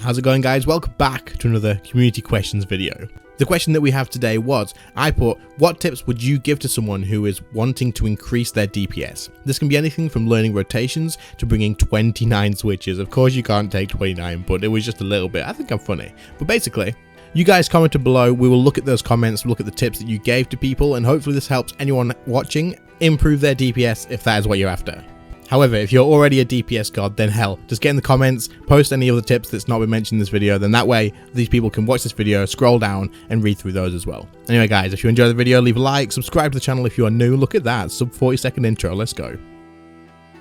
How's it going, guys? Welcome back to another community questions video. The question that we have today was, I put, what tips would you give to someone who is wanting to increase their DPS? This can be anything from learning rotations to bringing 29 switches. Of course you can't take 29, but it was just a little bit. I think I'm funny. But basically, you guys commented below. We will look at those comments, look at the tips that you gave to people, and hopefully this helps anyone watching improve their DPS if that is what you're after. However, if you're already a DPS god, then hell, just get in the comments, post any of the tips that's not been mentioned in this video, then that way these people can watch this video, scroll down, and read through those as well. Anyway guys, if you enjoyed the video, leave a like, subscribe to the channel if you are new. Look at that, sub 40-second intro, let's go.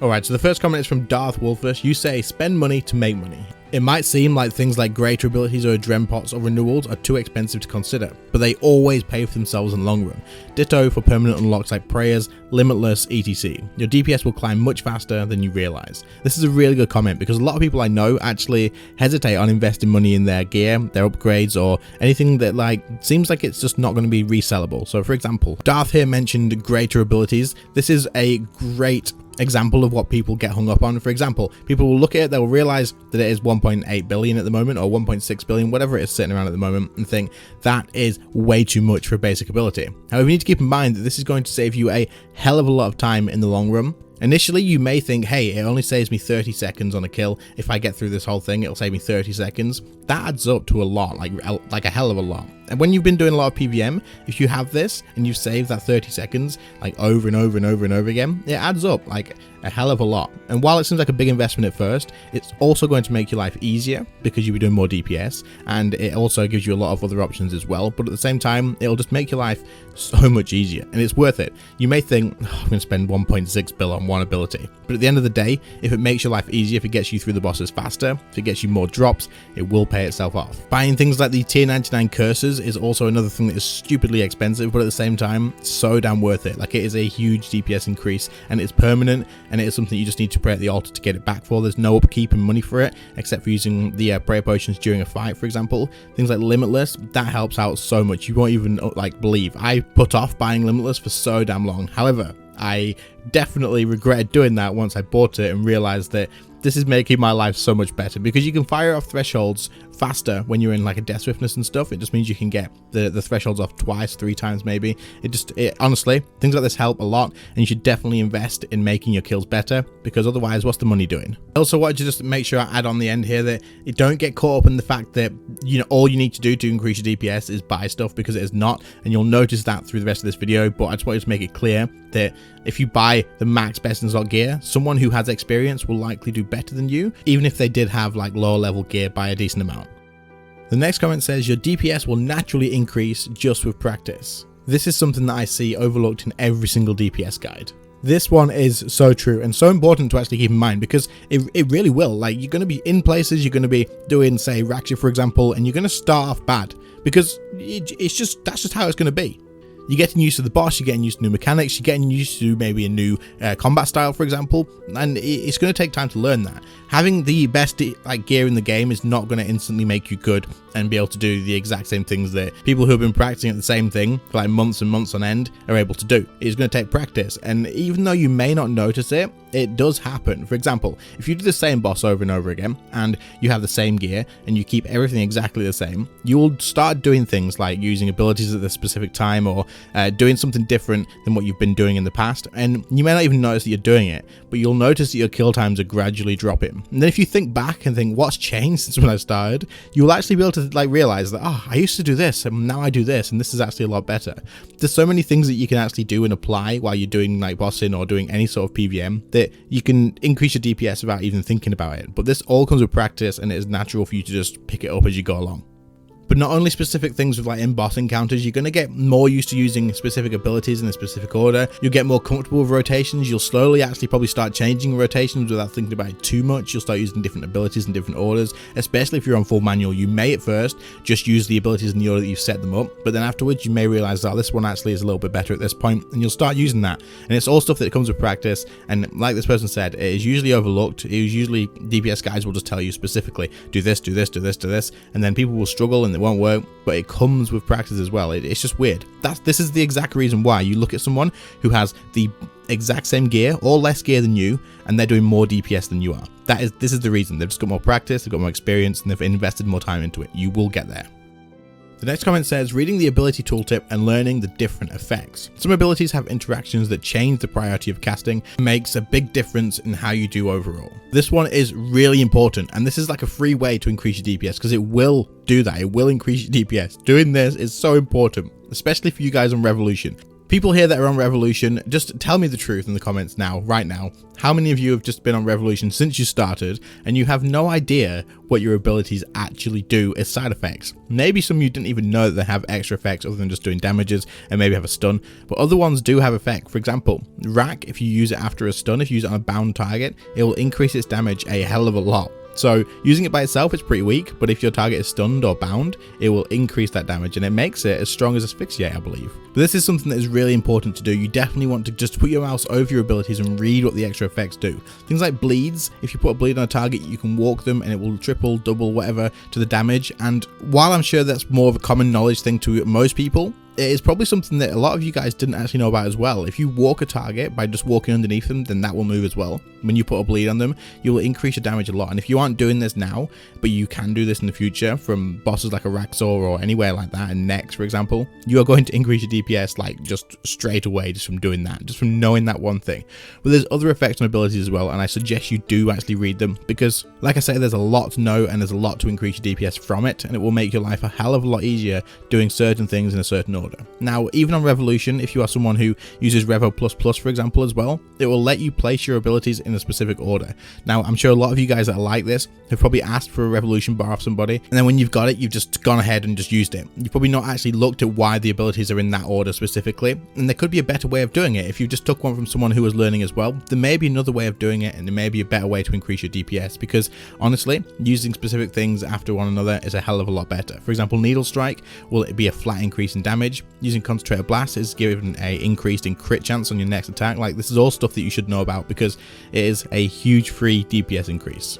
Alright, so the first comment is from Darth Wolfus. You say, spend money to make money. It might seem like things like greater abilities or Drem Pots or renewals are too expensive to consider, but they always pay for themselves in the long run. Ditto for permanent unlocks like Prayers, Limitless, etc. Your DPS will climb much faster than you realize. This is a really good comment because a lot of people I know actually hesitate on investing money in their gear, their upgrades, or anything that seems like it's just not going to be resellable. So for example, Darth here mentioned greater abilities. This is a great example of what people get hung up on. For example, people will look at it, they'll realize that it is 1.8 billion at the moment, or 1.6 billion, whatever it is sitting around at the moment, and think that is way too much for a basic ability. However, you need to keep in mind that this is going to save you a hell of a lot of time in the long run. Initially, you may think, hey, it only saves me 30 seconds on a kill. If I get through this whole thing, it'll save me 30 seconds. That adds up to a lot, like a hell of a lot. And when you've been doing a lot of PVM, if you have this and you save that 30 seconds like over and over and over and over again, it adds up like a hell of a lot. And while it seems like a big investment at first, it's also going to make your life easier because you'll be doing more DPS, and it also gives you a lot of other options as well. But at the same time, it'll just make your life so much easier, and it's worth it. You may think, oh, I'm going to spend 1.6 bill on one ability, but at the end of the day, if it makes your life easier, if it gets you through the bosses faster, if it gets you more drops, it will pay itself off. Buying things like the tier 99 curses is also another thing that is stupidly expensive, but at the same time, so damn worth it. Like, it is a huge DPS increase, and it's permanent, and it is something you just need to pray at the altar to get it back for. There's no upkeep and money for it, except for using the prayer potions during a fight, for example. Things like Limitless, that helps out so much. You won't even believe. I put off buying Limitless for so damn long. However, I definitely regretted doing that once I bought it and realized that this is making my life so much better, because you can fire off thresholds faster when you're in like a death swiftness and stuff. It just means you can get the thresholds off twice, 3 times maybe. It honestly, things like this help a lot, and you should definitely invest in making your kills better, because otherwise what's the money doing? I also wanted to just make sure I add on the end here that you don't get caught up in the fact that, you know, all you need to do to increase your DPS is buy stuff, because it is not, and you'll notice that through the rest of this video. But I just wanted to make it clear that if you buy the max best in slot gear, someone who has experience will likely do better than you, even if they did have like lower level gear by a decent amount. The next comment says your DPS will naturally increase just with practice. This is something that I see overlooked in every single DPS guide. This one is so true and so important to actually keep in mind, because it really will. Like, you're going to be in places, you're going to be doing, say, Raksha, for example, and you're going to start off bad, because that's just how it's going to be. You're getting used to the boss, you're getting used to new mechanics, you're getting used to maybe a new combat style, for example, and it's going to take time to learn that. Having the best gear in the game is not going to instantly make you good and be able to do the exact same things that people who have been practicing at the same thing for like months and months on end are able to do. It's going to take practice, and even though you may not notice it, it does happen. For example, if you do the same boss over and over again and you have the same gear and you keep everything exactly the same, you will start doing things like using abilities at a specific time, or doing something different than what you've been doing in the past, and you may not even notice that you're doing it, but you'll notice that your kill times are gradually dropping. And then if you think back and think, what's changed since when I started, you'll actually be able to realize that, oh, I used to do this and now I do this, and this is actually a lot better. There's so many things that you can actually do and apply while you're doing like bossing or doing any sort of PVM that you can increase your DPS without even thinking about it. But this all comes with practice, and it is natural for you to just pick it up as you go along. But not only specific things with like in boss encounters, you're going to get more used to using specific abilities in a specific order. You'll get more comfortable with rotations. You'll slowly actually probably start changing rotations without thinking about it too much. You'll start using different abilities in different orders, especially if you're on full manual. You may at first just use the abilities in the order that you've set them up, but then afterwards you may realize, oh, this one actually is a little bit better at this point, and you'll start using that. And it's all stuff that comes with practice, and like this person said, it is usually overlooked. It is usually DPS guys will just tell you specifically, do this, do this, do this, do this, and then people will struggle, and won't work, but it comes with practice as well. It's just weird. This is the exact reason why you look at someone who has the exact same gear or less gear than you, and they're doing more DPS than you are. This is the reason. They've just got more practice, they've got more experience, and they've invested more time into it. You will get there. The next comment says, reading the ability tooltip and learning the different effects. Some abilities have interactions that change the priority of casting, and makes a big difference in how you do overall. This one is really important, and this is like a free way to increase your DPS, because it will do that. It will increase your DPS. Doing this is so important, especially for you guys on Revolution. People here that are on Revolution, just tell me the truth in the comments now, right now. How many of you have just been on Revolution since you started and you have no idea what your abilities actually do as side effects? Maybe some of you didn't even know that they have extra effects other than just doing damages and maybe have a stun, but other ones do have effect. For example, Rack, if you use it after a stun, if you use it on a bound target, it will increase its damage a hell of a lot. So using it by itself, it's pretty weak, but if your target is stunned or bound, it will increase that damage, and it makes it as strong as Asphyxiate, I believe. But this is something that is really important to do. You definitely want to just put your mouse over your abilities and read what the extra effects do. Things like bleeds, if you put a bleed on a target, you can walk them and it will triple, double, whatever to the damage. And while I'm sure that's more of a common knowledge thing to most people, it is probably something that a lot of you guys didn't actually know about as well. If you walk a target by just walking underneath them, then that will move as well. When you put a bleed on them, you will increase your damage a lot. And if you aren't doing this now, but you can do this in the future from bosses like a Raxor or anywhere like that, and Nex, for example, you are going to increase your DPS like just straight away just from doing that, just from knowing that one thing. But there's other effects on abilities as well, and I suggest you do actually read them, because like I say, there's a lot to know and there's a lot to increase your DPS from it, and it will make your life a hell of a lot easier doing certain things in a certain order. Now, even on Revolution, if you are someone who uses Revo++, for example, as well, it will let you place your abilities in a specific order. Now, I'm sure a lot of you guys that are like this have probably asked for a Revolution bar off somebody, and then when you've got it, you've just gone ahead and just used it. You've probably not actually looked at why the abilities are in that order specifically, and there could be a better way of doing it. If you just took one from someone who was learning as well, there may be another way of doing it, and there may be a better way to increase your DPS, because honestly, using specific things after one another is a hell of a lot better. For example, Needle Strike will be a flat increase in damage. Using Concentrated Blast is given a increase in crit chance on your next attack. Like, this is all stuff that you should know about, because it is a huge free DPS increase.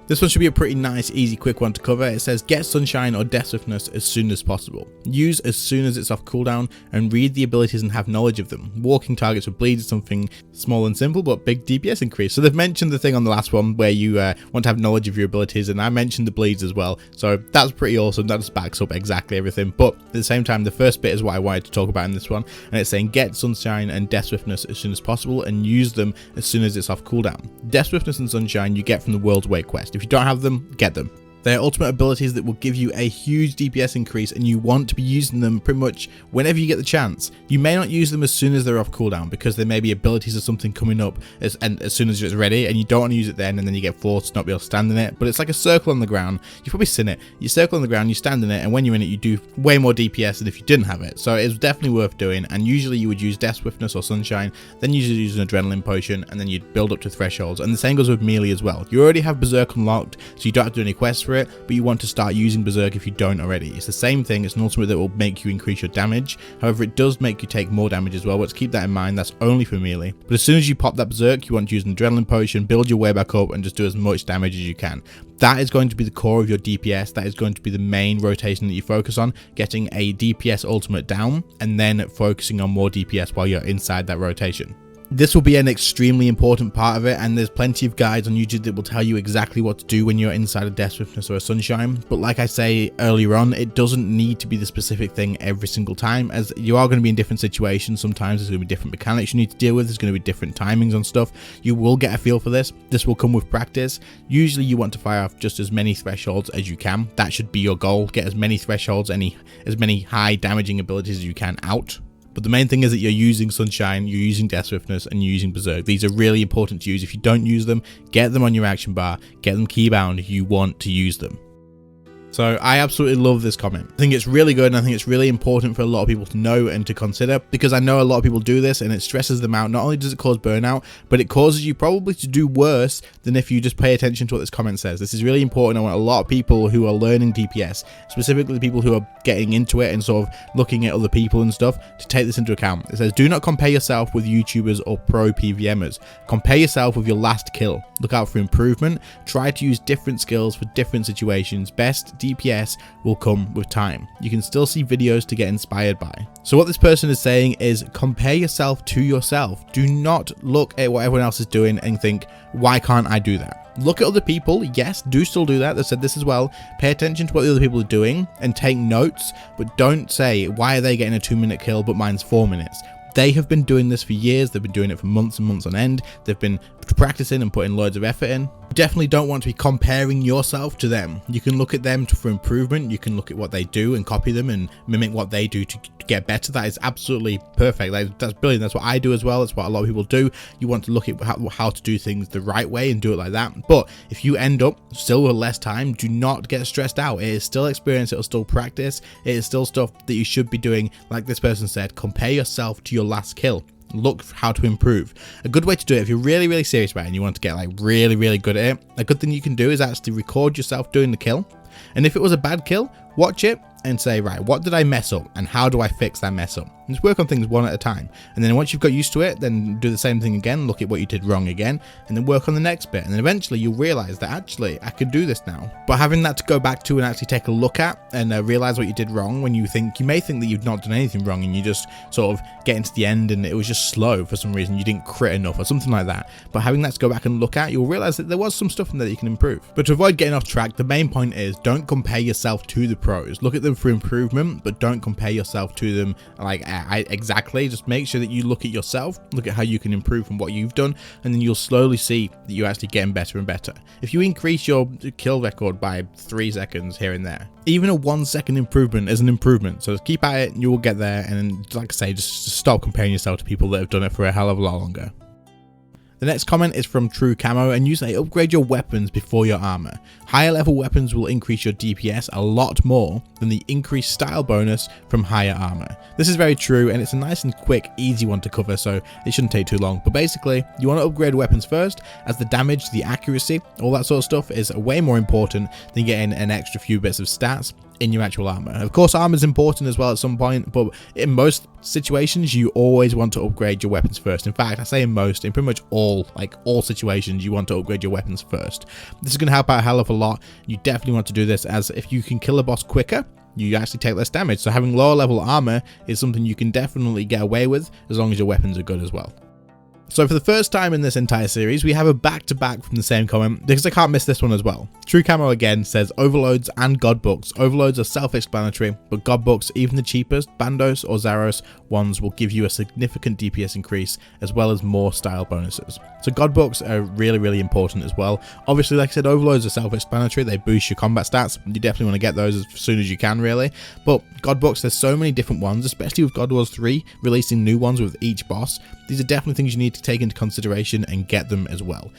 This one should be a pretty nice, easy, quick one to cover. It says, get Sunshine or Death Swiftness as soon as possible. Use as soon as it's off cooldown, and read the abilities and have knowledge of them. Walking targets with bleed is something small and simple, but big DPS increase. So they've mentioned the thing on the last one where you want to have knowledge of your abilities, and I mentioned the bleeds as well. So that's pretty awesome. That just backs up exactly everything. But at the same time, the first bit is what I wanted to talk about in this one, and it's saying get Sunshine and Death Swiftness as soon as possible, and use them as soon as it's off cooldown. Death Swiftness and Sunshine you get from the World's Weight quest. If you don't have them, get them. They are ultimate abilities that will give you a huge DPS increase, and you want to be using them pretty much whenever you get the chance. You may not use them as soon as they're off cooldown, because there may be abilities or something coming up as soon as it's ready, and you don't want to use it then, and then you get forced to not be able to stand in it. But it's like a circle on the ground. You've probably seen it. You circle on the ground, you stand in it, and when you're in it, you do way more DPS than if you didn't have it. So it's definitely worth doing, and usually you would use Death Swiftness or Sunshine, then usually use an Adrenaline Potion, and then you'd build up to thresholds. And the same goes with melee as well. You already have Berserk unlocked, so you don't have to do any quests for it, but you want to start using Berserk if you don't already. It's the same thing. It's an ultimate that will make you increase your damage. However, it does make you take more damage as well, but keep that in mind, that's only for melee. But as soon as you pop that Berserk, you want to use an Adrenaline Potion, build your way back up, and just do as much damage as you can. That is going to be the core of your DPS. That is going to be the main rotation that you focus on, getting a DPS ultimate down, and then focusing on more DPS while you're inside that rotation. This will be an extremely important part of it, and there's plenty of guides on YouTube that will tell you exactly what to do when you're inside a Death Swiftness or a Sunshine. But like I say earlier on, it doesn't need to be the specific thing every single time, as you are going to be in different situations. Sometimes there's going to be different mechanics you need to deal with. There's going to be different timings on stuff. You will get a feel for this. This will come with practice. Usually you want to fire off just as many thresholds as you can. That should be your goal. Get as many thresholds, as many high damaging abilities as you can out. But the main thing is that you're using Sunshine, you're using Death Swiftness, and you're using Berserk. These are really important to use. If you don't use them, get them on your action bar, get them keybound. You want to use them. So I absolutely love this comment. I think it's really good, and I think it's really important for a lot of people to know and to consider, because I know a lot of people do this and it stresses them out. Not only does it cause burnout, but it causes you probably to do worse than if you just pay attention to what this comment says. This is really important. I want a lot of people who are learning DPS, specifically the people who are getting into it and sort of looking at other people and stuff, to take this into account. It says, do not compare yourself with YouTubers or pro PVMers. Compare yourself with your last kill. Look out for improvement. Try to use different skills for different situations. Best DPS will come with time. You can still see videos to get inspired by. So what this person is saying is compare yourself to yourself. Do not look at what everyone else is doing and think, why can't I do that? Look at other people, yes, do still do that. They said this as well. Pay attention to what the other people are doing and take notes, but don't say, why are they getting a 2-minute kill but mine's 4 minutes? They have been doing this for years. They've been doing it for months and months on end. They've been practicing and putting loads of effort in. You definitely don't want to be comparing yourself to them. You can look at them for improvement. You can look at what they do and copy them and mimic what they do to get better. That is absolutely perfect. That's brilliant. That's what I do as well. That's what a lot of people do. You want to look at how to do things the right way and do it like that. But if you end up still with less time, do not get stressed out. It is still experience. It'll still practice. It is still stuff that you should be doing. Like this person said, compare yourself to your last kill. Look for how to improve. A good way to do it, if you're really, really serious about it and you want to get like really, really good at it, a good thing you can do is actually record yourself doing the kill. And if it was a bad kill, watch it and say, right, what did I mess up and how do I fix that mess up? And just work on things one at a time. And then once you've got used to it, then do the same thing again, look at what you did wrong again, and then work on the next bit. And then eventually you'll realize that actually I could do this now. But having that to go back to and actually take a look at and realize what you did wrong, when you may think that you've not done anything wrong and you just sort of get into the end and it was just slow for some reason, you didn't crit enough or something like that. But having that to go back and look at, you'll realize that there was some stuff in there that you can improve. But to avoid getting off track, the main point is don't compare yourself to the pros. Look at them for improvement, but don't compare yourself to them like exactly. Just make sure that you look at yourself, look at how you can improve from what you've done, and then you'll slowly see that you're actually getting better and better. If you increase your kill record by 3 seconds here and there, even a 1 second improvement is an improvement. So just keep at it and you will get there. And like I say, just stop comparing yourself to people that have done it for a hell of a lot longer. The next comment is from True Camo, and you say upgrade your weapons before your armor. Higher level weapons will increase your DPS a lot more than the increased style bonus from higher armor. This is very true, and it's a nice and quick, easy one to cover, so it shouldn't take too long. But basically, you want to upgrade weapons first, as the damage, the accuracy, all that sort of stuff is way more important than getting an extra few bits of stats in your actual armor. Of course, armor is important as well at some point, but in most situations you always want to upgrade your weapons first. In fact, I say in pretty much all situations you want to upgrade your weapons first. This is going to help out a hell of a lot. You definitely want to do this, as if you can kill a boss quicker, you actually take less damage. So having lower level armor is something you can definitely get away with as long as your weapons are good as well. So for the first time in this entire series, we have a back-to-back from the same comment, because I can't miss this one as well. True Camo again says overloads and god books. Overloads are self-explanatory, but god books, even the cheapest, Bandos or Zaros ones, will give you a significant DPS increase as well as more style bonuses. So god books are really, really important as well. Obviously, like I said, overloads are self-explanatory. They boost your combat stats. You definitely want to get those as soon as you can, really. But god books, there's so many different ones, especially with God Wars 3 releasing new ones with each boss. These are definitely things you need to take into consideration and get them as well.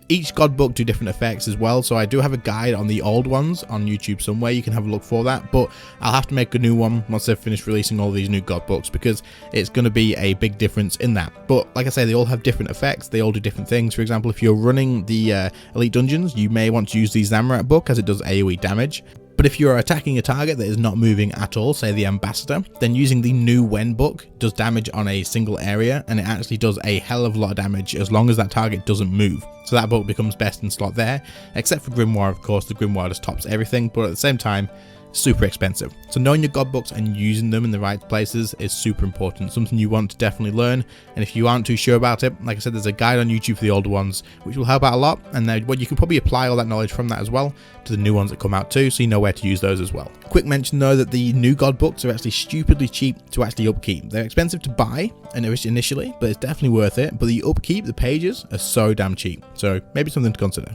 Each god book do different effects as well, so I do have a guide on the old ones on YouTube somewhere. You can have a look for that, but I'll have to make a new one once they've finished releasing all these new god books, because it's going to be a big difference in that. But like I say, they all have different effects. They all do different things. For example, if you're running the elite dungeons, you may want to use the Zamorak book, as it does AoE damage. But if you're attacking a target that is not moving at all, say the ambassador, then using the new Wen book does damage on a single area, and it actually does a hell of a lot of damage as long as that target doesn't move. So that book becomes best in slot there, except for Grimoire, of course. The Grimoire just tops everything, but at the same time, super expensive. So knowing your god books and using them in the right places is super important, something you want to definitely learn. And if you aren't too sure about it, like I said, there's a guide on YouTube for the older ones, which will help out a lot. And then you can probably apply all that knowledge from that as well to the new ones that come out too, so you know where to use those as well. Quick mention though, that the new god books are actually stupidly cheap to actually upkeep. They're expensive to buy initially, but it's definitely worth it. But the upkeep, the pages, are so damn cheap. So maybe something to consider.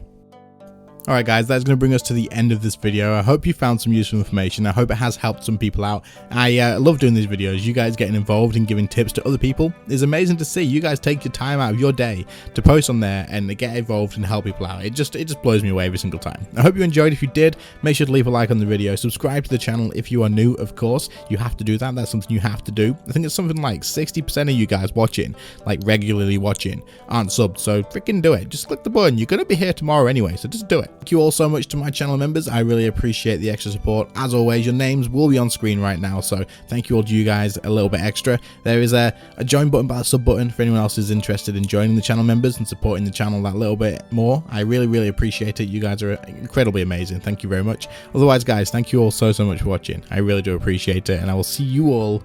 Alright guys, that's going to bring us to the end of this video. I hope you found some useful information. I hope it has helped some people out. I love doing these videos. You guys getting involved and giving tips to other people is amazing to see. You guys take your time out of your day to post on there and get involved and help people out. It just blows me away every single time. I hope you enjoyed. If you did, make sure to leave a like on the video. Subscribe to the channel if you are new, of course. You have to do that. That's something you have to do. I think it's something like 60% of you guys watching, like regularly watching, aren't subbed. So freaking do it. Just click the button. You're going to be here tomorrow anyway, so just do it. Thank you all so much to my channel members. I really appreciate the extra support. As always, your names will be on screen right now, so thank you all to you guys a little bit extra. There is a join button by the sub button for anyone else who's interested in joining the channel members and supporting the channel that little bit more. I really appreciate it. You guys are incredibly amazing. Thank you very much. Otherwise, guys, thank you all so much for watching. I really do appreciate it, and I will see you all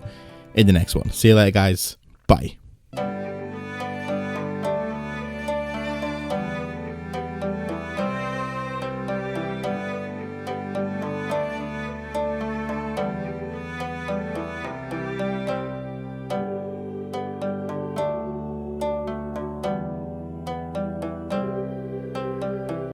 in the next one. See you later, guys. Bye.